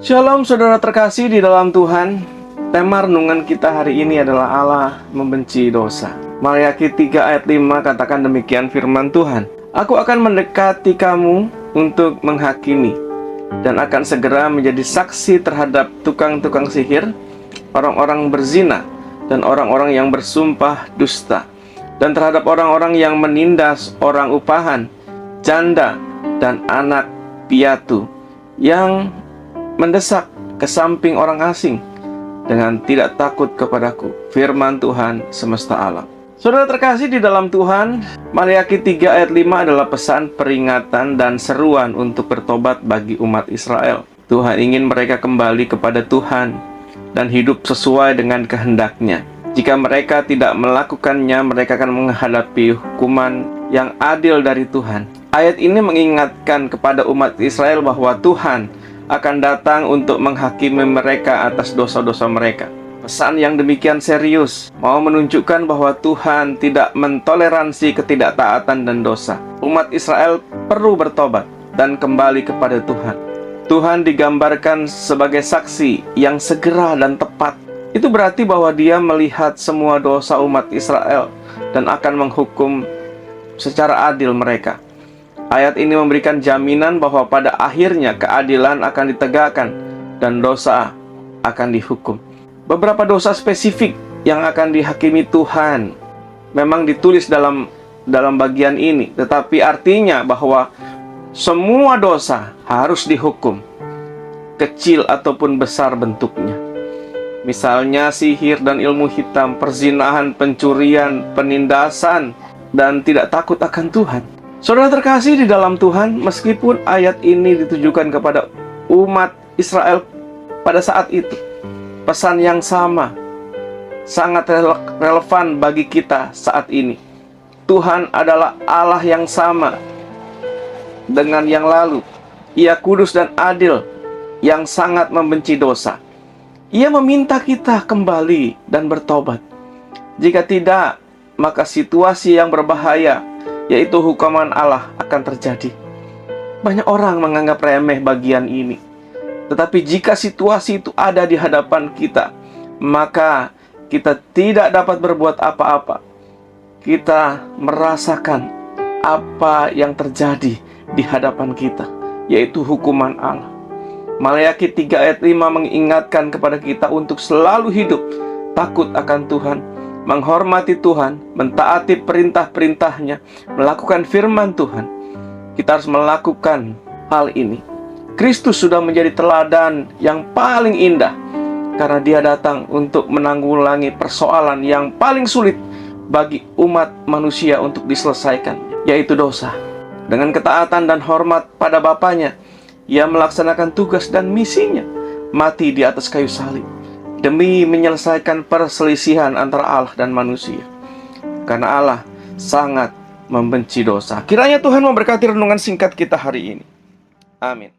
Shalom saudara terkasih di dalam Tuhan. Tema renungan kita hari ini adalah Allah membenci dosa. Maleakhi 3 ayat 5 katakan demikian firman Tuhan. Aku akan mendekati kamu untuk menghakimi, dan akan segera menjadi saksi terhadap tukang-tukang sihir, orang-orang berzina, dan orang-orang yang bersumpah dusta, dan terhadap orang-orang yang menindas orang upahan, janda, dan anak piatu, yang mendesak ke samping orang asing dengan tidak takut kepadaku, firman Tuhan semesta alam. Saudara terkasih di dalam Tuhan, Maleakhi 3 ayat 5 adalah pesan peringatan dan seruan untuk bertobat bagi umat Israel. Tuhan ingin mereka kembali kepada Tuhan dan hidup sesuai dengan kehendak-Nya. Jika mereka tidak melakukannya, mereka akan menghadapi hukuman yang adil dari Tuhan. Ayat ini mengingatkan kepada umat Israel bahwa Tuhan akan datang untuk menghakimi mereka atas dosa-dosa mereka. Pesan yang demikian serius mau menunjukkan bahwa Tuhan tidak mentoleransi ketidaktaatan dan dosa. Umat Israel perlu bertobat dan kembali kepada Tuhan. Tuhan digambarkan sebagai saksi yang segera dan tepat. Itu berarti bahwa Dia melihat semua dosa umat Israel dan akan menghukum secara adil mereka. Ayat ini memberikan jaminan bahwa pada akhirnya keadilan akan ditegakkan dan dosa akan dihukum. Beberapa dosa spesifik yang akan dihakimi Tuhan memang ditulis dalam bagian ini, tetapi artinya bahwa semua dosa harus dihukum, kecil ataupun besar bentuknya. Misalnya sihir dan ilmu hitam, perzinahan, pencurian, penindasan, dan tidak takut akan Tuhan. Saudara terkasih di dalam Tuhan, meskipun ayat ini ditujukan kepada umat Israel pada saat itu, pesan yang sama sangat relevan bagi kita saat ini. Tuhan adalah Allah yang sama dengan yang lalu. Ia kudus dan adil, yang sangat membenci dosa. Ia meminta kita kembali dan bertobat. Jika tidak, maka situasi yang berbahaya, yaitu hukuman Allah, akan terjadi. Banyak orang menganggap remeh bagian ini. Tetapi jika situasi itu ada di hadapan kita, maka kita tidak dapat berbuat apa-apa. Kita merasakan apa yang terjadi di hadapan kita, yaitu hukuman Allah. Maleakhi 3 ayat 5 mengingatkan kepada kita untuk selalu hidup takut akan Tuhan, menghormati Tuhan, mentaati perintah-perintahnya, melakukan firman Tuhan. Kita harus melakukan hal ini. Kristus sudah menjadi teladan yang paling indah, karena Dia datang untuk menanggulangi persoalan yang paling sulit bagi umat manusia untuk diselesaikan, yaitu dosa. Dengan ketaatan dan hormat pada Bapanya, Ia melaksanakan tugas dan misinya, mati di atas kayu salib, demi menyelesaikan perselisihan antara Allah dan manusia. Karena Allah sangat membenci dosa. Kiranya Tuhan memberkati renungan singkat kita hari ini. Amin.